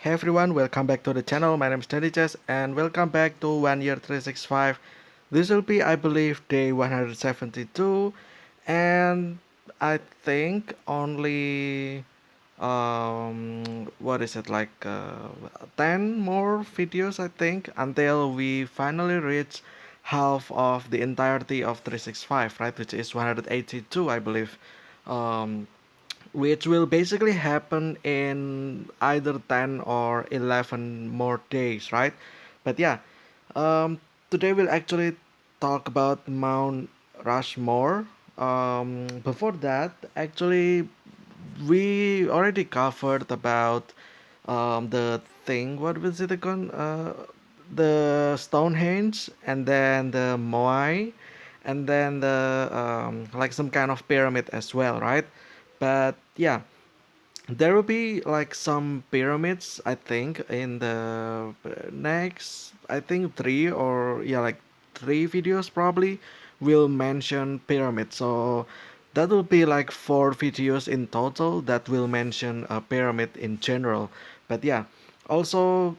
Hey everyone, welcome back to the channel. My name is Chess and welcome back to 1 year 365. This will be, I believe, day 172, and I think only what is it like 10 more videos I think until we finally reach half of the entirety of 365, right, which is 182, I believe. Um, which will basically happen in either 10 or 11 more days, right? But yeah, today we'll actually talk about Mount Rushmore. Before that, actually, we already covered about the thing. What was it again? The Stonehenge, and then the Moai, and then the like some kind of pyramid as well, right? But yeah, there will be like some pyramids, I think, in the next, I think three or yeah, like three videos probably will mention pyramids. So that will be like four videos in total that will mention a pyramid in general. But yeah, also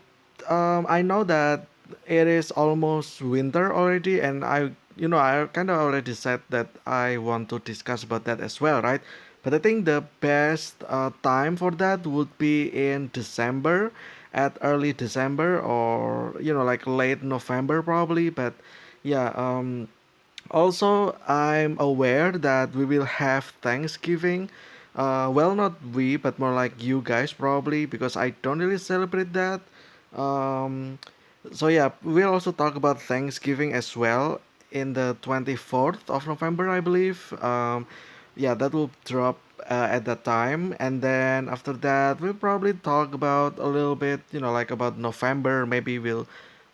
I know that it is almost winter already, and I kind of already said that I want to discuss about that as well, right? But I think the best time for that would be in December, at early December, or like late November probably. But yeah, also, I'm aware that we will have Thanksgiving. Well, not we, but more like you guys probably, because I don't really celebrate that. Um, so yeah, we'll also talk about Thanksgiving as well in the 24th of November, I believe. Yeah, that will drop at that time, and then after that, we'll probably talk about a little bit, like about November. Maybe we'll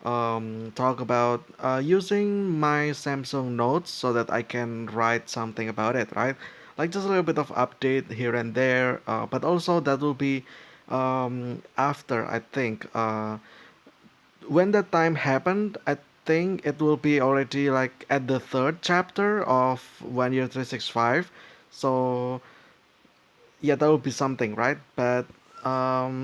talk about using my Samsung Notes so that I can write something about it, right? Like just a little bit of update here and there, but also that will be after, I think. When that time happened, I think it will be already like at the third chapter of 1 year 365. So yeah, that would be something, right? But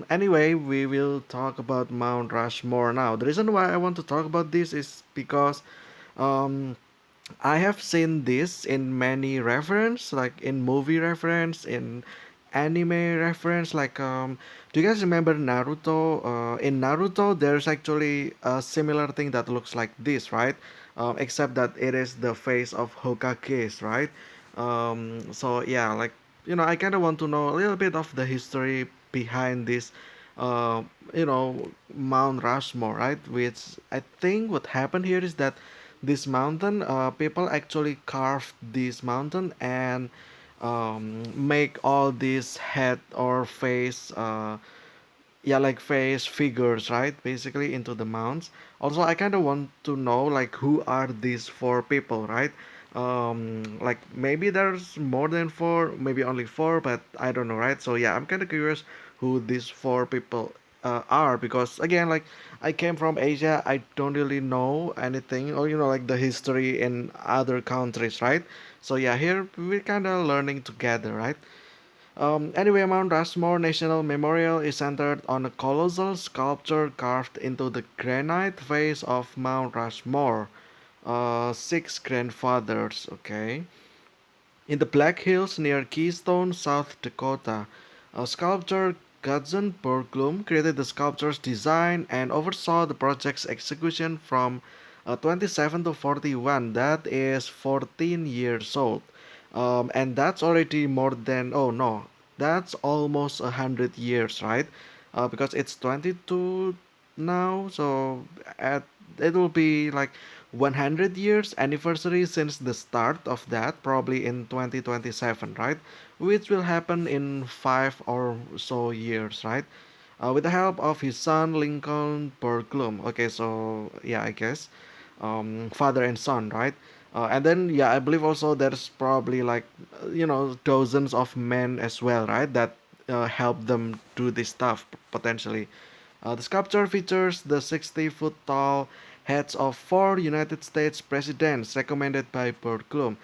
anyway, we will talk about Mount Rushmore now. The reason why I want to talk about this is because um, I have seen this in many reference, like in movie reference, in anime reference. Like, do you guys remember Naruto? In Naruto, there's actually a similar thing that looks like this, right? Except that it is the face of Hokage's, right? So yeah, like I kind of want to know a little bit of the history behind this, uh, Mount Rushmore, right? Which I think what happened here is that this mountain, people actually carved this mountain and make all these head or face, yeah, like face figures, right? Basically into the mounts. Also, I kind of want to know like who are these four people, right? Like maybe there's more than four, maybe only four, but I don't know, right? So yeah, I'm kind of curious who these four people are, because again, like I came from Asia, I don't really know anything, or like the history in other countries, right? So yeah, here we're kind of learning together, right? Anyway, Mount Rushmore National Memorial is centered on a colossal sculpture carved into the granite face of Mount Rushmore. Six grandfathers, okay. In the Black Hills near Keystone, South Dakota, a sculptor Gudson Berglund created the sculpture's design and oversaw the project's execution from 27 to 41. That is 14 years old. And that's already more than, oh no, that's almost 100 years, right? Because it's 22 now, so at it will be like 100 years anniversary since the start of that, probably in 2027, right? Which will happen in 5 or so years, right? With the help of his son Lincoln Berglund. Okay, so yeah, I guess father and son, right? And then yeah, I believe also there's probably like dozens of men as well, right? That help them do this stuff potentially. The sculpture features the 60-foot tall heads of four United States presidents recommended by Berglund.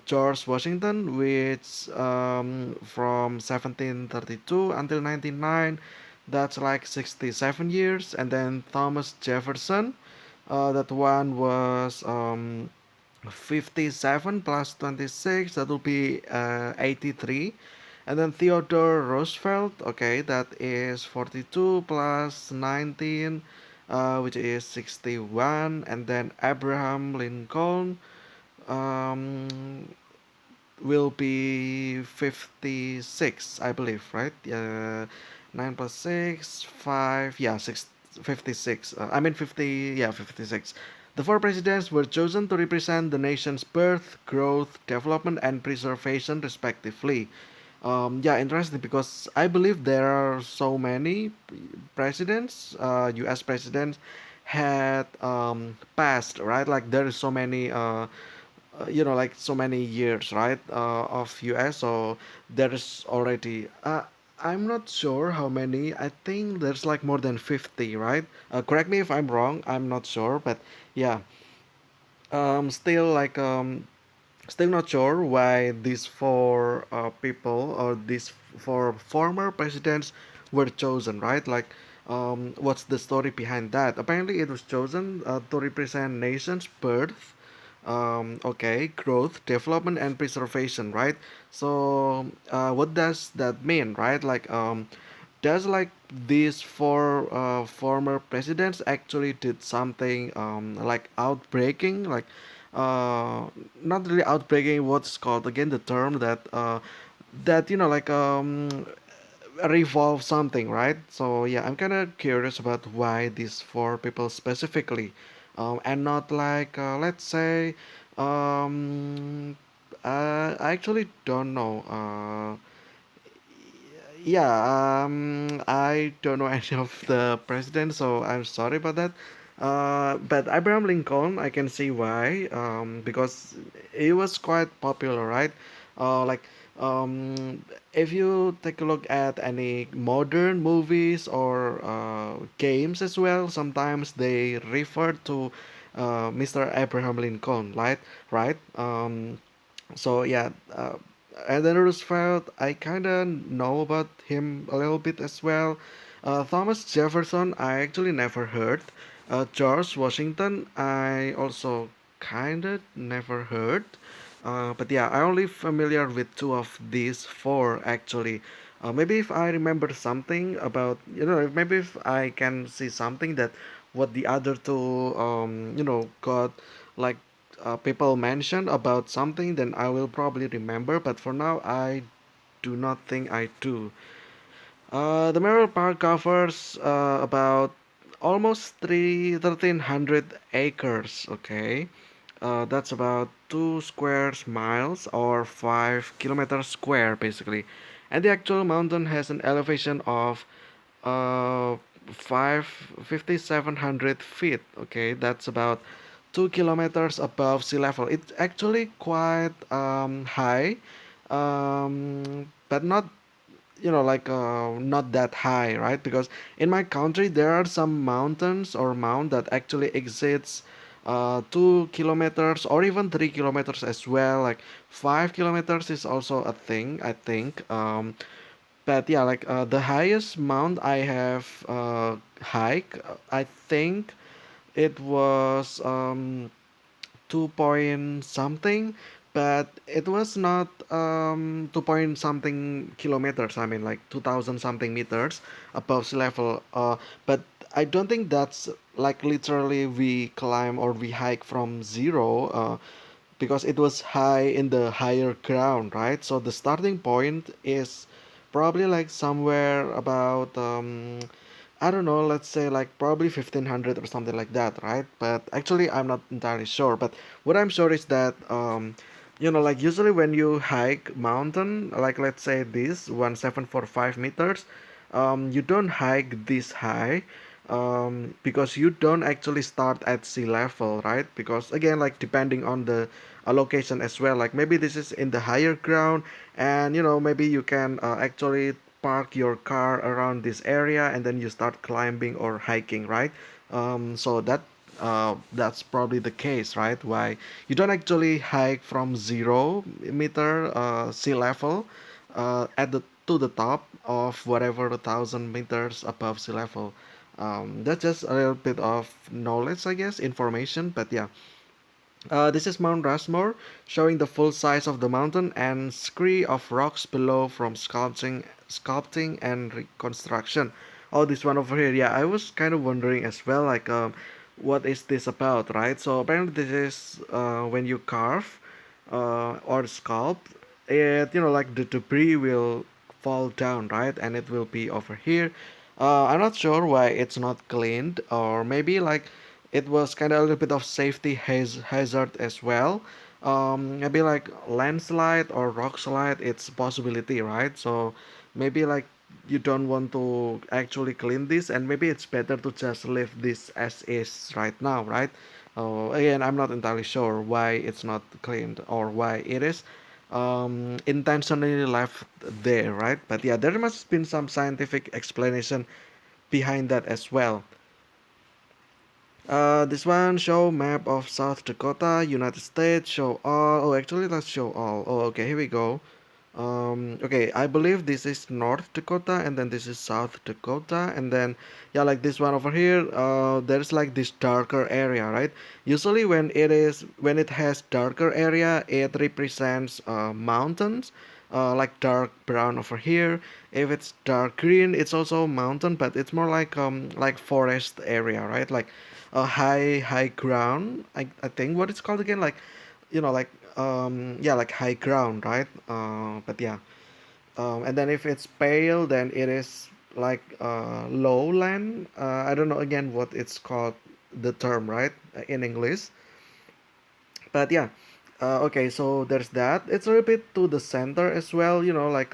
George Washington, which from 1732 until 1909, That's like 67 years. And then Thomas Jefferson, that one was 57 plus 26, that will be 83. And then Theodore Roosevelt, okay, that is 42 plus 19, which is 61. And then Abraham Lincoln, um, will be 56, I believe, right? 9 plus 6, 5, yeah, 6, 56. I mean 50, yeah, 56. The four presidents were chosen to represent the nation's birth, growth, development, and preservation, respectively. Yeah, interesting because I believe there are so many presidents, U.S. presidents had passed, right? Like there is so many like so many years, right, of US. So there's already I'm not sure how many. I think there's like more than 50, right? Correct me if I'm wrong. I'm not sure, but yeah. Still like still not sure why these four people or these four former presidents were chosen, right? Like, what's the story behind that? Apparently, it was chosen to represent nation's birth, okay, growth, development, and preservation, right? So, what does that mean, right? Like, does like these four former presidents actually did something like outbreaking, like uh, not really outbreaking, what's called again the term that like revolve something, right? So yeah, I'm kind of curious about why these four people specifically, and not like let's say, I actually don't know. Yeah, I don't know any of the presidents, so I'm sorry about that. But Abraham Lincoln, I can see why, because he was quite popular, right? Like, if you take a look at any modern movies or games as well, sometimes they refer to Mr. Abraham Lincoln, right? Right? So yeah, and then Roosevelt, I kind of know about him a little bit as well. Thomas Jefferson, I actually never heard. George Washington, I also kind of never heard. But yeah, I only familiar with two of these four actually. Maybe if I remember something about, maybe if I can see something that what the other two, got like people mention about something, then I will probably remember. But for now, I do not think I do. The Memorial Park covers about almost 1,300 acres. Okay, that's about 2 square miles or 5 kilometers square basically, and the actual mountain has an elevation of uh, 5,700 feet. Okay, that's about 2 kilometers above sea level. It's actually quite high, but not like not that high, right? Because in my country there are some mountains or mount that actually exceeds 2 kilometers or even 3 kilometers as well. Like 5 kilometers is also a thing, I think. But yeah, like the highest mount I have hike, I think it was 2 point something, but it was not 2 point something kilometers. I mean, like 2,000 something meters above sea level. But I don't think that's like literally we climb or we hike from zero. Because it was high in the higher ground, right? So the starting point is probably like somewhere about I don't know, let's say like probably 1,500 or something like that, right? But actually I'm not entirely sure. But what I'm sure is that like usually when you hike mountain, like let's say this 1,745 meters, you don't hike this high, because you don't actually start at sea level, right? Because again, like depending on the location as well, like maybe this is in the higher ground, and maybe you can actually park your car around this area and then you start climbing or hiking, right? So that's probably the case, right? Why you don't actually hike from 0 meter sea level at the to the top, of whatever 1,000 meters above sea level. That's just a little bit of knowledge, I guess, information. But yeah, this is Mount Rushmore, showing the full size of the mountain and scree of rocks below from sculpting and reconstruction. Oh, this one over here. Yeah, I was kind of wondering as well, like, what is this about, right? So apparently this is when you carve or sculpt, like the debris will fall down, right? And it will be over here. I'm not sure why it's not cleaned, or maybe like it was kind of a little bit of safety hazard as well. Maybe like landslide or rock slide, it's a possibility, right? So maybe like you don't want to actually clean this, and maybe it's better to just leave this as is right now, right? Again, I'm not entirely sure why it's not cleaned or why it is intentionally left there, right? But yeah, there must have been some scientific explanation behind that as well. This one show map of South Dakota, United States. Show all. Oh, actually, let's show all. Oh, okay, here we go. Okay, I believe this is North Dakota, and then this is South Dakota, and then yeah, like this one over here. There's like this darker area, right? Usually, when it has darker area, it represents mountains. Like dark brown over here. If it's dark green, it's also mountain, but it's more like forest area, right? Like a high ground. I think what it's called again, like like yeah, like high ground, right? But yeah, and then if it's pale, then it is like lowland. I don't know again what it's called, the term, right, in English. But yeah, okay, so there's that. It's a little bit to the center as well, like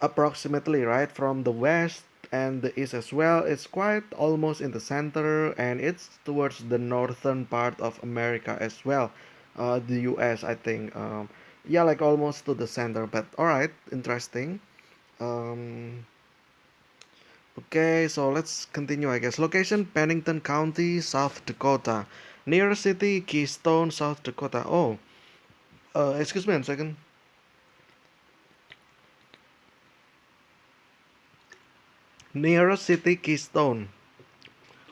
approximately, right, from the west and the east as well. It's quite almost in the center, and it's towards the northern part of America as well, the US, I think. Yeah, like almost to the center, but all right, interesting. um, okay, so let's continue, I guess. Location: Pennington County, South Dakota. Nearest city: Keystone, South Dakota. Oh, excuse me a second. Nearest city: Keystone.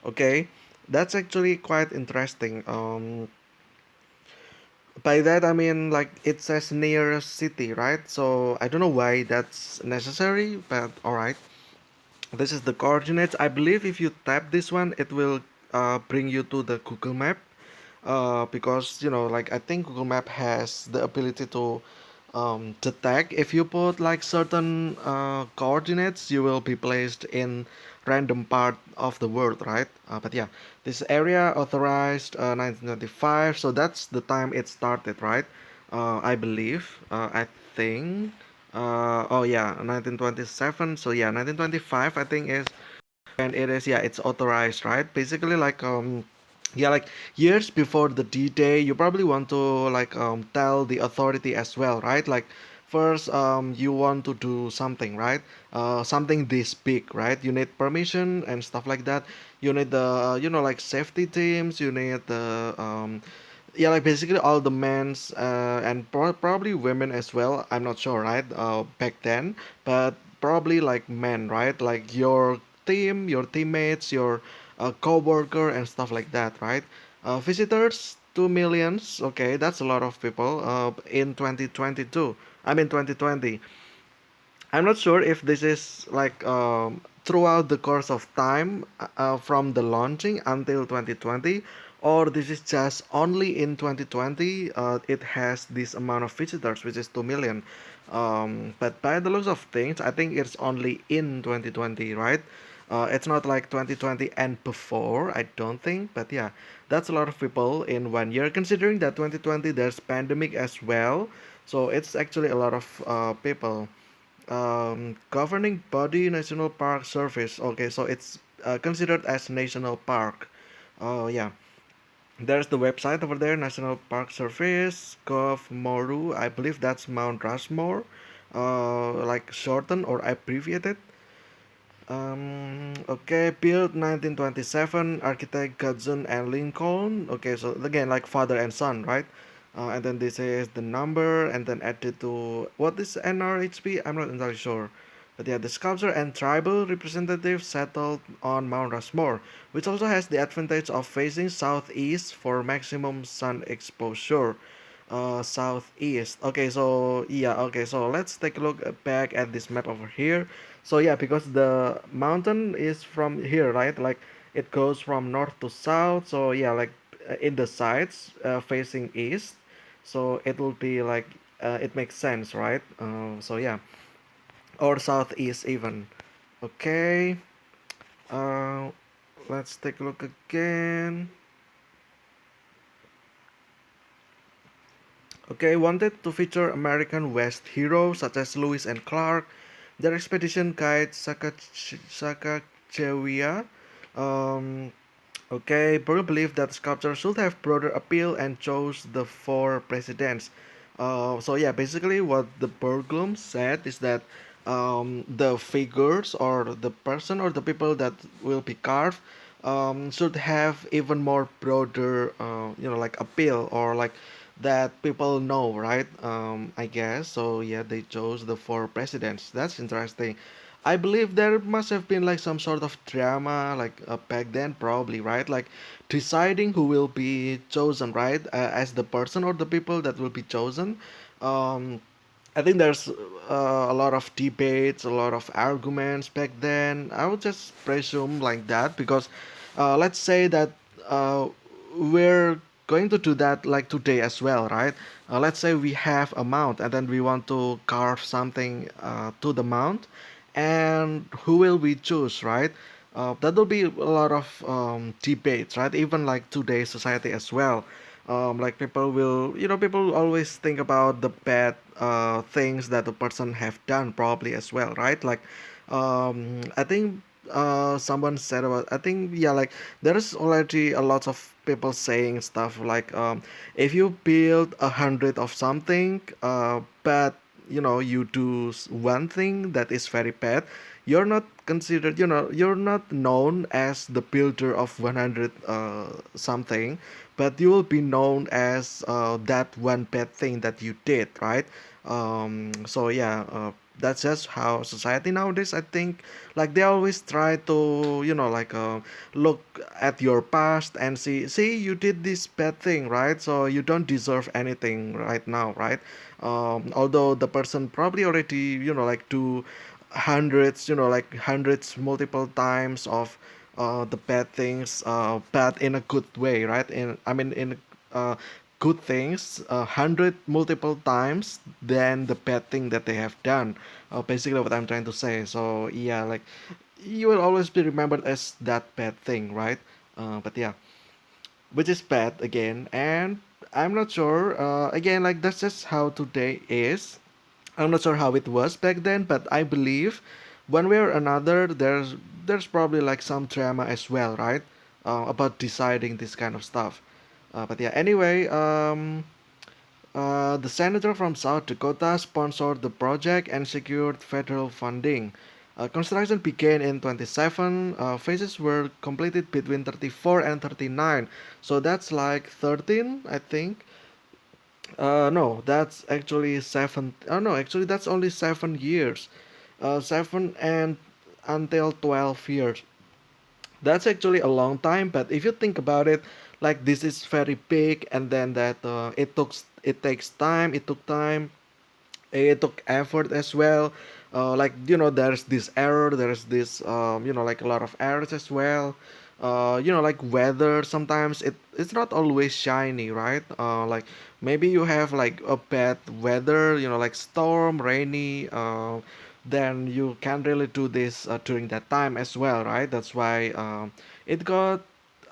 Okay, that's actually quite interesting. By that I mean like it says nearest city, right? So I don't know why that's necessary, but all right. This is the coordinates. I believe if you tap this one, it will bring you to the Google Map. Because like I think Google Map has the ability to detect if you put like certain coordinates, you will be placed in random part of the world, right? But yeah, this area authorized 1925, so that's the time it started, right? I believe, I think. Oh yeah, 1927. So yeah, 1925 I think is and it is, yeah, it's authorized, right? Basically like yeah, like years before the D-Day, you probably want to like tell the authority as well, right? Like first you want to do something, right? Something this big, right? You need permission and stuff like that. You need the like safety teams, you need the yeah, like basically all the men's and probably women as well. I'm not sure, right? Back then, but probably like men, right? Like your team, your teammates, your co-worker and stuff like that, right? Visitors 2 millions. Okay, that's a lot of people. In 2022, I mean 2020. I'm not sure if this is like throughout the course of time from the launching until 2020, or this is just only in 2020. It has this amount of visitors, which is 2 million. But by the looks of things, I think it's only in 2020, right? It's not like 2020 and before, I don't think. But yeah, that's a lot of people in 1 year, considering that 2020 there's pandemic as well. So it's actually a lot of people. Governing body: National Park Service. Okay, so it's considered as national park. Oh yeah, there's the website over there, National Park Service, Gov Moru. I believe that's Mount Rushmore, like shortened or abbreviated. Okay, built 1927, architect Gudson and Lincoln. Okay, so again, like father and son, right? And then this is the number, and then added to what is NRHP? I'm not entirely sure. But yeah, the sculpture and tribal representatives settled on Mount Rushmore, which also has the advantage of facing southeast for maximum sun exposure. Southeast. Okay, so yeah, okay, so let's take a look back at this map over here. So yeah, because the mountain is from here, right? Like it goes from north to south. So yeah, like in the sides facing east. So it will be like it makes sense, right? So yeah, or southeast even. Okay, uh, let's take a look again. Okay, wanted to feature American West heroes such as Lewis and Clark, their expedition guide Sacagawea. Um, Okay, Burger believed that sculpture should have broader appeal and chose the four presidents. So yeah, basically what the Burglum said is that the figures or the person or the people that will be carved should have even more broader, like appeal or like that people know, right? I guess so. Yeah, they chose the four presidents. That's interesting. I believe there must have been like some sort of drama like back then probably, right? Like deciding who will be chosen, right? As the person or the people that will be chosen. Um, I think there's a lot of debates, a lot of arguments back then. I would just presume like that because let's say that uh, we're going to do that like today as well, right? Let's say we have a mount and then we want to carve something to the mount, and who will we choose, right? That will be a lot of debates, right? Even like today's society as well. Like people will, people always think about the bad things that the person have done probably as well, right? Like I think someone said about, I think, yeah, like there is already a lot of people saying stuff like if you build 100 of something but you do one thing that is very bad, you're not considered, you're not known as the builder of 100 something, but you will be known as that one bad thing that you did, right? So yeah, that's just how society nowadays, I think, like they always try to like look at your past and see you did this bad thing, right? So you don't deserve anything right now, right? Although the person probably already like do hundreds, like hundreds multiple times of the bad things, bad in a good way, right? In good things, 100 multiple times than the bad thing that they have done. Basically, what I'm trying to say. So yeah, like you will always be remembered as that bad thing, right? But yeah, which is bad again, and I'm not sure. Again, like that's just how today is. I'm not sure how it was back then, but I believe one way or another, there's probably like some drama as well, right? About deciding this kind of stuff. But yeah, anyway, the senator from South Dakota sponsored the project and secured federal funding. Construction began in 27. Phases were completed between 34 and 39. So that's like 13, I think. No, that's actually 7. Oh no, actually that's only 7 years. 7 and until 12 years. That's actually a long time, but if you think about it, like this is very big, and then that it takes time. It took time, it took effort as well. Like there's this error, there's this like a lot of errors as well. Like weather, sometimes it's not always shiny, right? Like maybe you have like a bad weather, like storm, rainy. Then you can't really do this during that time as well, right? That's why it got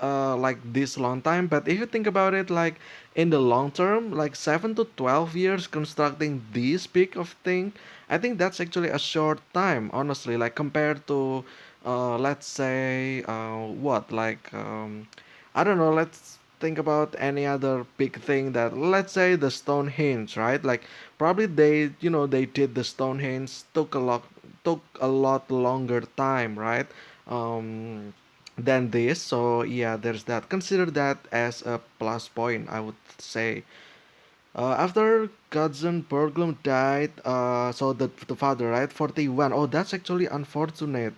like this long time. But if you think about it, like in the long term, like 7 to 12 years constructing this big of thing, I think that's actually a short time, honestly. Like compared to, let's say, what like I don't know. Let's think about any other big thing that, let's say, the Stonehenge, right? Like probably they did the Stonehenge took a lot longer time, right? Um, than this. So yeah, there's that. Consider that as a plus point, I would say. After cousin Berglund died, so the father, right? 41. Oh, that's actually unfortunate.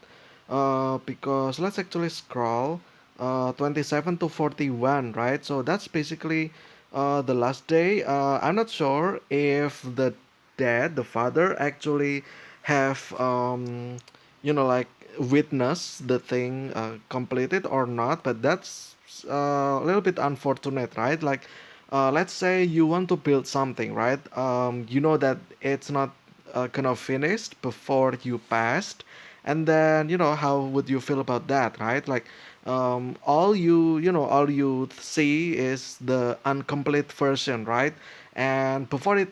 Because let's actually scroll. 27 to 41, right? So that's basically the last day. I'm not sure if the dad, the father, actually have like witness the thing completed or not, but that's a little bit unfortunate, right? Like let's say you want to build something, right? You know that it's not kind of finished before you passed, and then how would you feel about that, right? Like all you see is the incomplete version, right? And before it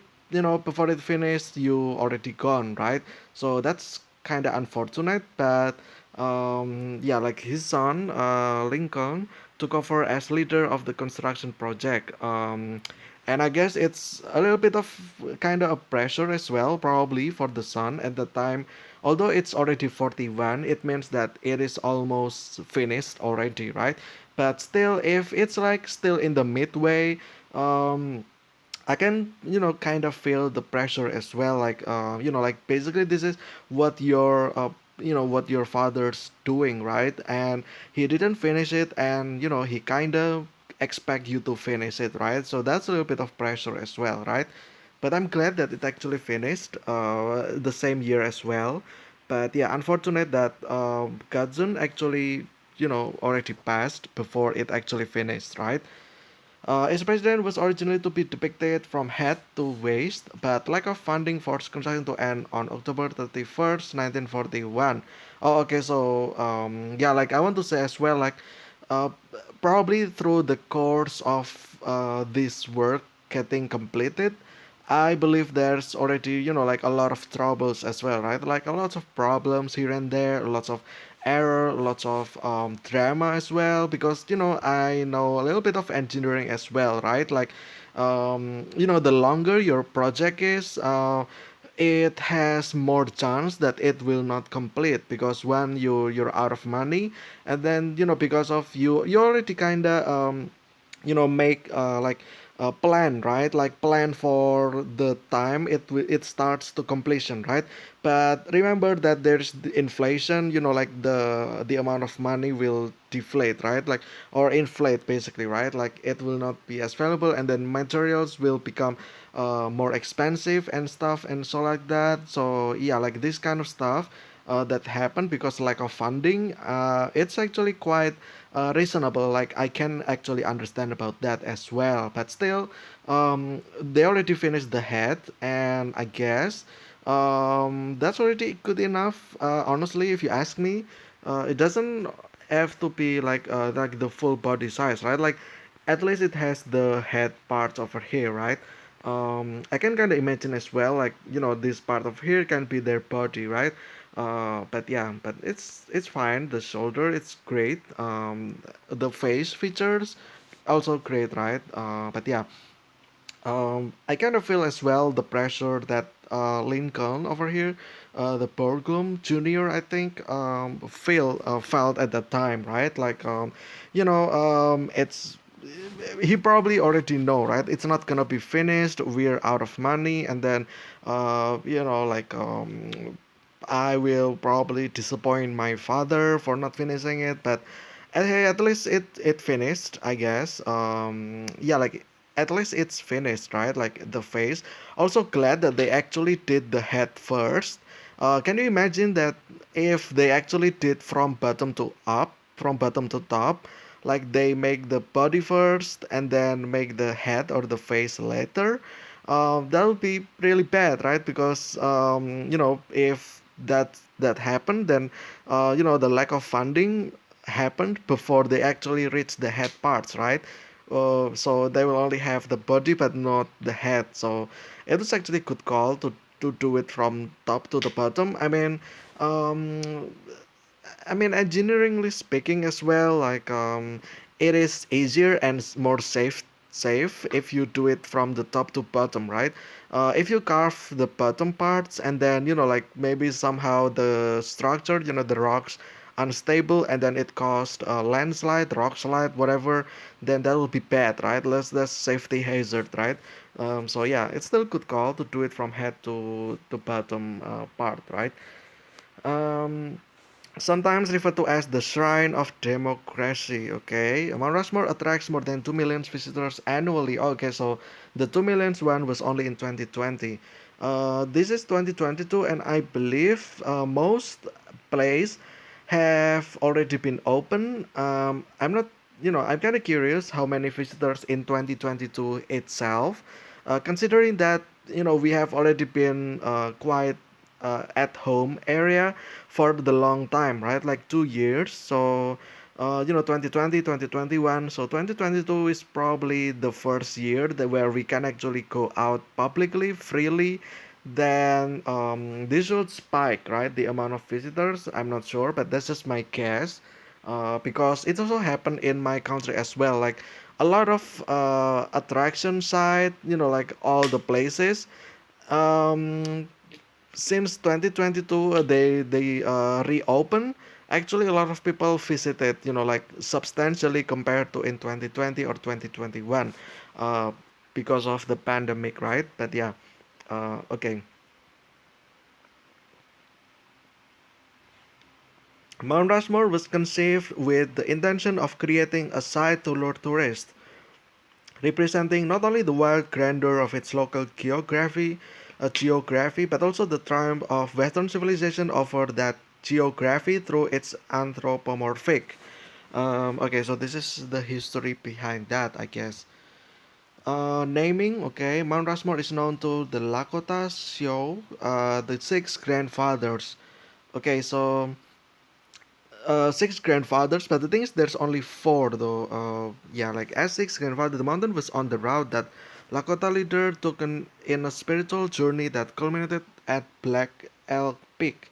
finished, you already gone, right? So that's kind of unfortunate, but yeah, like his son Lincoln took over as leader of the construction project. And I guess it's a little bit of kind of a pressure as well, probably for the son at the time. Although it's already 41, it means that it is almost finished already, right? But still, if it's like still in the midway, um, I can, kind of feel the pressure as well. Like, like basically this is what what your father's doing, right? And he didn't finish it, and he kind of expect you to finish it, right? So that's a little bit of pressure as well, right? But I'm glad that it actually finished the same year as well. But yeah, unfortunate that Godzone actually, already passed before it actually finished, right? Its president was originally to be depicted from head to waist, but lack of funding forced construction to end on October 31st, 1941. Oh, okay, so yeah, like I want to say as well, like uh, probably through the course of this work getting completed, I believe there's already, like a lot of troubles as well, right? Like a lot of problems here and there, lots of error, lots of drama as well, because, I know a little bit of engineering as well, right? Like, the longer your project is, it has more chance that it will not complete because when you're out of money, and then because of you already kind of make like a plan, right? Like plan for the time it starts to completion, right? But remember that there's the inflation, like the amount of money will deflate, right? Like or inflate basically, right? Like it will not be as valuable, and then materials will become more expensive and stuff and so like that. So yeah, like this kind of stuff that happen because lack of funding, it's actually quite reasonable. Like I can actually understand about that as well. But still, they already finished the head, and I guess that's already good enough. Honestly, if you ask me, it doesn't have to be like the full body size, right? Like at least it has the head parts over here, right? I can kind of imagine as well, like this part of here can be their body, right? But yeah, but it's fine. The shoulder, it's great. The face features, also great, right? But yeah, I kind of feel as well the pressure that Lincoln over here, the Burglum Junior, I think, felt at that time, right? Like, it's he probably already know, right? It's not gonna be finished. We're out of money, and then, like, I will probably disappoint my father for not finishing it, but hey, at least it finished, I guess. Yeah, like at least it's finished, right? Like the face. Also glad that they actually did the head first. Can you imagine that if they actually did from bottom to up, from bottom to top, like they make the body first and then make the head or the face later? That would be really bad, right? Because if that happened, then the lack of funding happened before they actually reach the head parts, right? So they will only have the body but not the head. So it was actually a good call to do it from top to the bottom. Um, engineeringly speaking as well, like it is easier and more safe if you do it from the top to bottom, right? If you carve the bottom parts and then like maybe somehow the structure, the rocks unstable and then it caused a landslide, rock slide, whatever, then that will be bad, right? That's safety hazard, right? So yeah, it's still a good call to do it from head to bottom part, right? Um, Sometimes referred to as the Shrine of Democracy. Okay, Mount Rushmore attracts more than 2 million visitors annually. Okay, so the 2 million one was only in 2020. This is 2022, and I believe most places have already been open. I'm not, I'm kind of curious how many visitors in 2022 itself, considering that we have already been quite at home area for the long time, right? Like 2 years. So, 2020, 2021. So 2022 is probably the first year that where we can actually go out publicly, freely. Then this should spike, right? The amount of visitors. I'm not sure, but that's just my guess. Because it also happened in my country as well. Like a lot of attraction site, like all the places. Um, since 2022 they reopen, actually a lot of people visited, like substantially compared to in 2020 or 2021, uh, because of the pandemic, right? But yeah, okay. Mount Rushmore was conceived with the intention of creating a site to lure tourists, representing not only the wild grandeur of its local geography, but also the triumph of Western civilization over that geography through its anthropomorphic. Okay, so this is the history behind that, I guess. Naming, okay, Mount Rushmore is known to the Lakota Sioux, the six grandfathers. Okay, so six grandfathers, but the thing is, there's only four though. Yeah, like as six grandfather, the mountain was on the route that Lakota leader took in a spiritual journey that culminated at Black Elk Peak.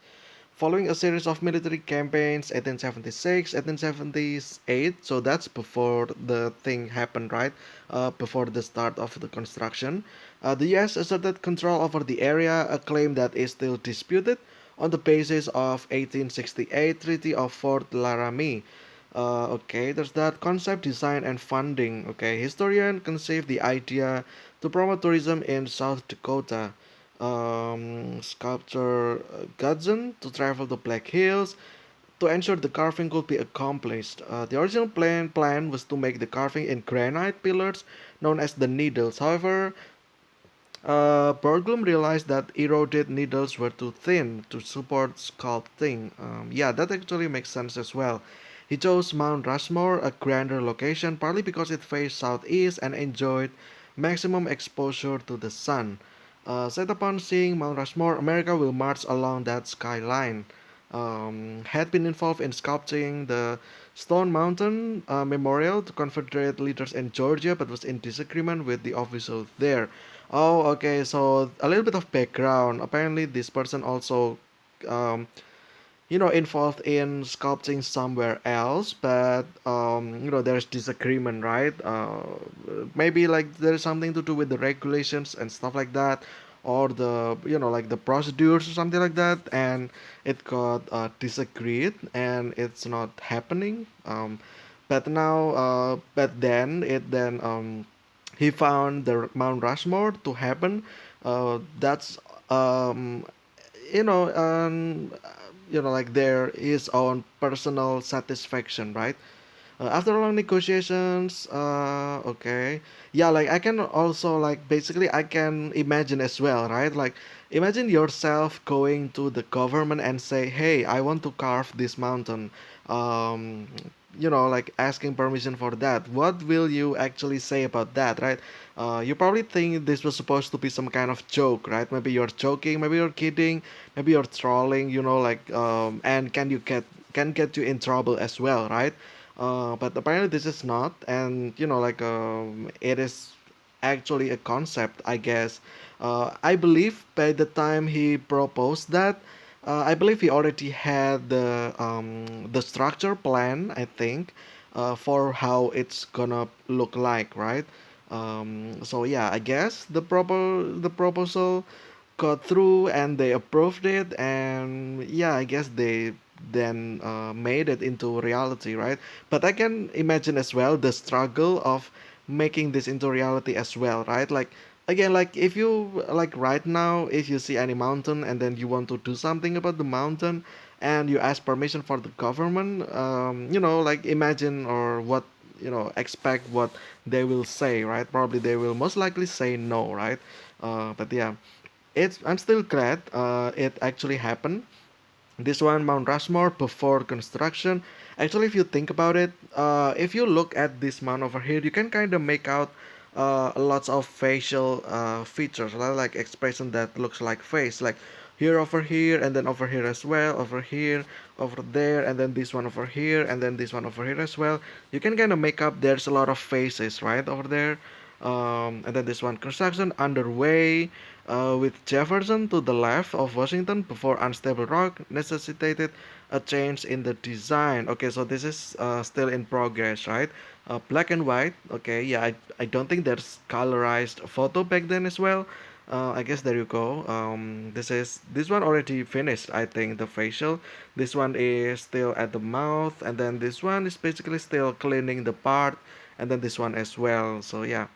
Following a series of military campaigns, 1876, 1878, so that's before the thing happened, right? Before the start of the construction. The US asserted control over the area, a claim that is still disputed on the basis of 1868 Treaty of Fort Laramie. Okay, there's that concept, design, and funding. Okay, historian conceived the idea to promote tourism in South Dakota. Sculptor Gudson to travel the Black Hills to ensure the carving could be accomplished. The original plan was to make the carving in granite pillars known as the needles. However, Berglund realized that eroded needles were too thin to support sculpting. Yeah, that actually makes sense as well. He chose Mount Rushmore, a grander location, partly because it faced southeast and enjoyed maximum exposure to the sun. Set upon seeing Mount Rushmore, America will march along that skyline. Had been involved in sculpting the Stone Mountain Memorial to Confederate leaders in Georgia, but was in disagreement with the officials there. Oh, okay. So a little bit of background. Apparently, this person also, um, involved in sculpting somewhere else, but there's disagreement, right? Maybe like there's something to do with the regulations and stuff like that, or the like the procedures or something like that, and it got disagreed, and it's not happening. But then he found the Mount Rushmore to happen. That's um, you know like there his own personal satisfaction, right? After long negotiations, okay, yeah, like I can also like basically I can imagine as well, right? Like imagine yourself going to the government and say, hey, I want to carve this mountain. um like asking permission for that. What will you actually say about that, right? You probably think this was supposed to be some kind of joke, right? Maybe you're joking, maybe you're kidding, maybe you're trolling, like and can get you in trouble as well, right? But apparently this is not, and like it is actually a concept, I guess. I believe by the time he proposed that, I believe he already had the structure plan, I think, for how it's gonna look like, right? So yeah, I guess the proposal got through and they approved it, and yeah, I guess they then made it into reality, right? But I can imagine as well the struggle of making this into reality as well, right? Like again, like if you like right now, if you see any mountain and then you want to do something about the mountain and you ask permission for the government, like imagine or what expect what they will say, right? Probably they will most likely say no, right? But yeah, it's I'm still glad it actually happened. This one, Mount Rushmore, before construction. Actually, if you think about it, if you look at this mount over here, you can kind of make out lots of facial features, right? Like expression that looks like face, like here over here, and then over here as well, over here, over there, and then this one over here, and then this one over here as well. You can kind of make up. There's a lot of faces, right, over there. And then this one, construction underway with Jefferson to the left of Washington before unstable rock necessitated a change in the design. Okay, so this is still in progress, right? Black and white. Okay, yeah, I don't think there's colorized photo back then as well. I guess there you go. This one already finished. I think the facial. This one is still at the mouth, and then this one is basically still cleaning the part, and then this one as well. So yeah,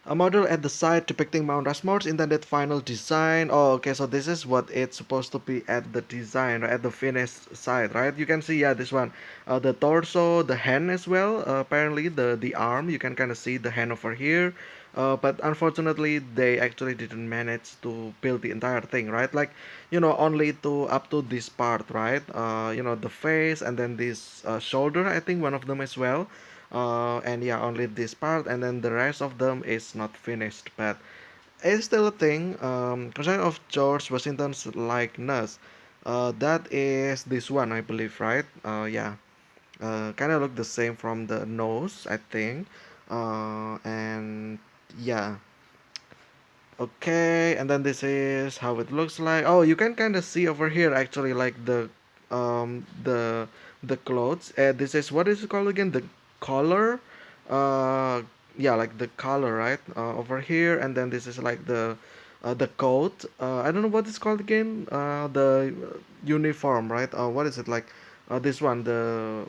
a model at the site depicting Mount Rushmore's intended final design. Oh, okay, so this is what it's supposed to be at the design, right? At the finished site, right? You can see, yeah, this one, the torso, the hand as well. Apparently, the arm, you can kind of see the hand over here. But unfortunately, they actually didn't manage to build the entire thing, right? Like, only to up to this part, right? The face and then this shoulder, I think one of them as well, and yeah, only this part, and then the rest of them is not finished, but it's still a thing. Concern of George Washington's likeness, that is this one, I believe, right? Yeah, kind of look the same from the nose, I think. And yeah, okay, and then this is how it looks like. Oh, you can kind of see over here actually, like um the the clothes. This is, what is it called again? The collar. Uh, yeah, like the collar, right? Over here, and then this is like the coat. I don't know what it's called again. The uniform, right? What is it like? This one, the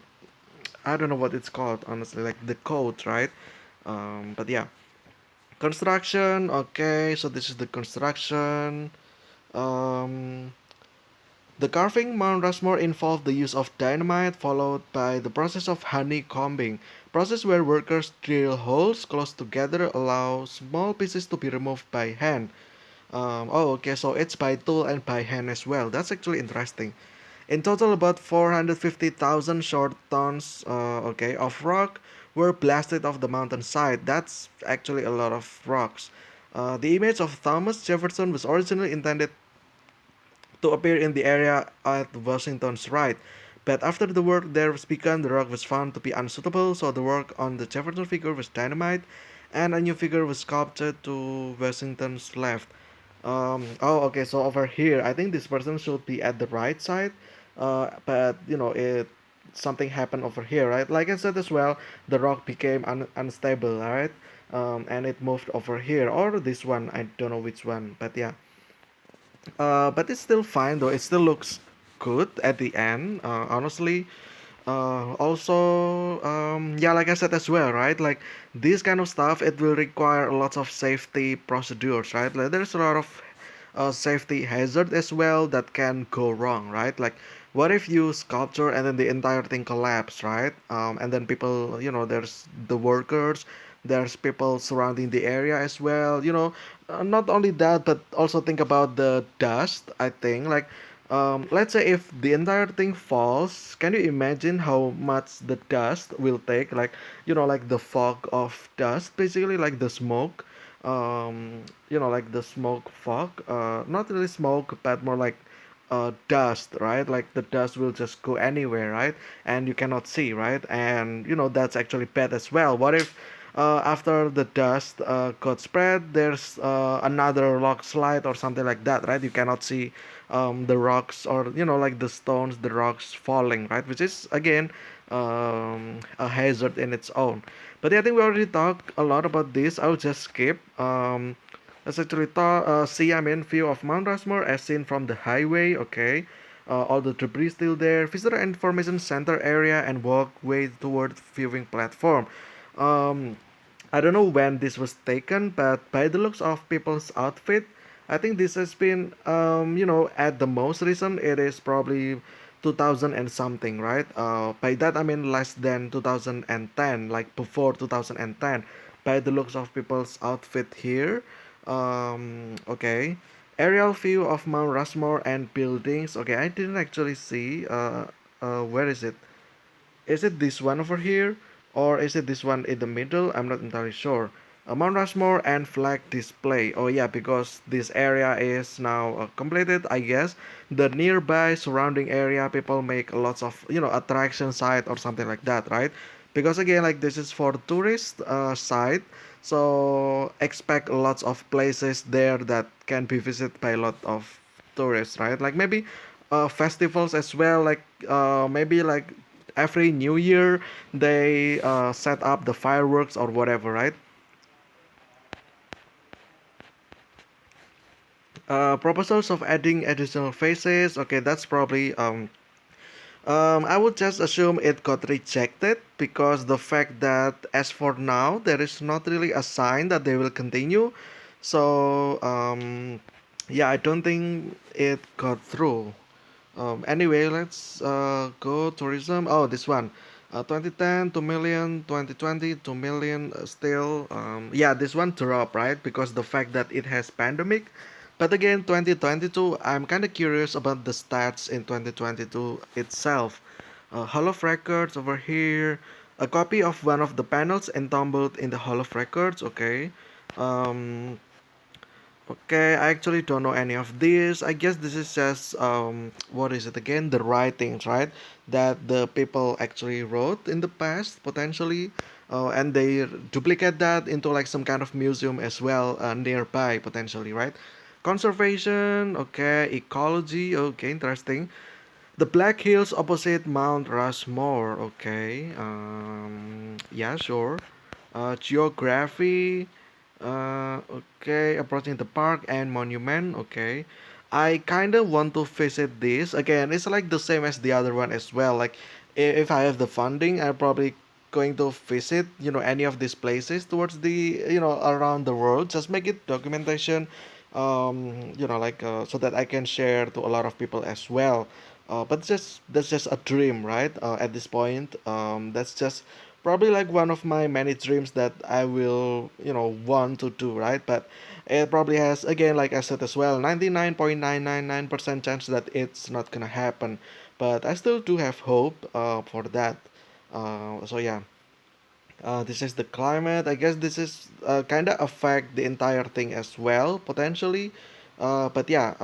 I don't know what it's called honestly, like the coat, right? But yeah. Construction, okay, so this is the construction. Um, the carving Mount Rushmore involved the use of dynamite followed by the process of honeycombing, process where workers drill holes close together allow small pieces to be removed by hand. Oh, okay, so it's by tool and by hand as well. That's actually interesting. In total, about 450,000 short tons, okay, of rock were blasted off the mountainside. That's actually a lot of rocks. The image of Thomas Jefferson was originally intended to appear in the area at Washington's right. But after the work there was begun, the rock was found to be unsuitable, so the work on the Jefferson figure was dynamite, and a new figure was sculpted to Washington's left. Oh, okay. So over here, I think this person should be at the right side, but it something happened over here, right? Like I said as well, the rock became unstable, right? And it moved over here or this one. I don't know which one, but yeah. But it's still fine though. It still looks good at the end. Honestly, also, yeah, like I said as well, right? Like this kind of stuff, it will require lots of safety procedures, right? Like there's a lot of safety hazard as well that can go wrong, right? Like what if you sculpture and then the entire thing collapse, right? And then people, there's the workers, there's people surrounding the area as well, not only that, but also think about the dust, I think. Like let's say if the entire thing falls, can you imagine how much the dust will take? Like, like the fog of dust, basically, like the smoke. Like the smoke fog. Not really smoke, but more like dust, right? Like the dust will just go anywhere, right? And you cannot see, right? And that's actually bad as well. What if after the dust got spread, there's another rock slide or something like that, right? You cannot see the rocks or like the stones, the rocks falling, right? Which is again a hazard in its own. But yeah, I think we already talked a lot about this. I'll just skip. Let's actually see, I mean, view of Mount Rushmore as seen from the highway. Okay. all the debris still there. Visitor information center area and walkway toward viewing platform. Um, I don't know when this was taken, but by the looks of people's outfit, I think this has been, at the most recent, it is probably 2000 and something, right? By that I mean less than 2010, like before 2010. By the looks of people's outfit here, okay. Aerial view of Mount Rushmore and buildings. Okay, I didn't actually see. Where is it? Is it this one over here? Or is it this one in the middle? I'm not entirely sure. Mount Rushmore and flag display. Oh yeah, because this area is now completed, I guess. The nearby surrounding area, people make lots of, attraction site or something like that, right? Because again, like this is for tourist site, so expect lots of places there that can be visited by a lot of tourists, right? Like maybe festivals as well, like maybe like every new year they set up the fireworks or whatever, right? Proposals of adding additional phases, okay, that's probably I would just assume it got rejected because the fact that as for now there is not really a sign that they will continue. So yeah, I don't think it got through. Anyway, let's go tourism. Oh, this one. 2010, 2 million, 2020, 2 million still. Yeah, this one drop, right? Because the fact that it has pandemic. But again, 2022, I'm kind of curious about the stats in 2022 itself. Hall of Records over here. A copy of one of the panels entombled in the Hall of Records, okay. Um, Okay, I actually don't know any of this. I guess this is just what is it again? The writings, right? That the people actually wrote in the past potentially, and they duplicate that into like some kind of museum as well nearby potentially, right? Conservation, okay. Ecology, okay, interesting. The Black Hills opposite Mount Rushmore, okay. Yeah, sure. Geography. Okay, approaching the park and monument. Okay, I kind of want to visit this again. It's like the same as the other one as well. Like, if I have the funding, I'm probably going to visit, any of these places towards the, around the world. Just make it documentation, like so that I can share to a lot of people as well. But just that's just a dream, right? At this point, that's just probably like one of my many dreams that I will, want to do, right? But it probably has, again, like I said as well, 99.999% chance that it's not gonna happen. But I still do have hope for that. So yeah, this is the climate. I guess this is kind of affect the entire thing as well potentially. But yeah,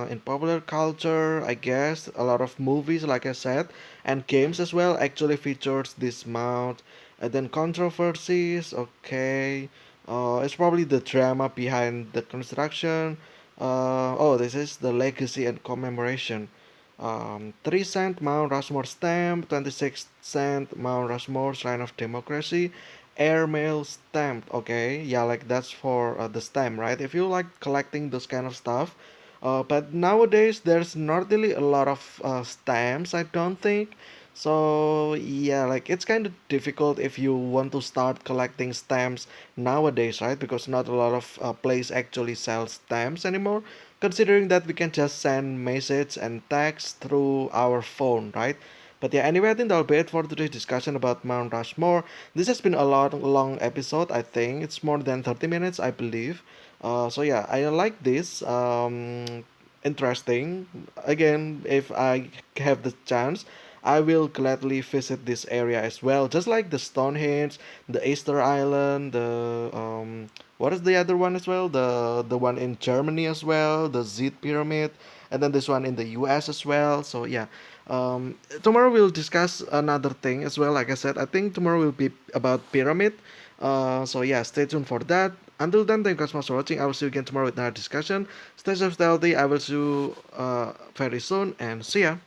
in popular culture, I guess a lot of movies, like I said, and games as well actually features this mount. And then controversies. Okay, it's probably the drama behind the construction. Oh, this is the legacy and commemoration. 3 cent Mount Rushmore stamp, 26 cent Mount Rushmore Shrine of Democracy, airmail stamp. Okay, yeah, like that's for the stamp, right? If you like collecting those kind of stuff. But nowadays there's not really a lot of stamps, I don't think. So yeah, like it's kind of difficult if you want to start collecting stamps nowadays, right? Because not a lot of place actually sell stamps anymore. Considering that we can just send message and text through our phone, right? But yeah, anyway, I think that'll be it for today's discussion about Mount Rushmore. This has been a long episode. I think it's more than 30 minutes, I believe. So yeah, I like this. Interesting. Again, if I have the chance, I will gladly visit this area as well. Just like the Stonehenge, the Easter Island, the what is the other one as well? The one in Germany as well, the Z Pyramid, and then this one in the U.S. as well. So yeah, tomorrow we'll discuss another thing as well. Like I said, I think tomorrow will be about pyramid. So yeah, stay tuned for that. Until then, thank you guys so much for watching. I will see you again tomorrow with another discussion. Stay safe, stay healthy. I will see you very soon, and see ya.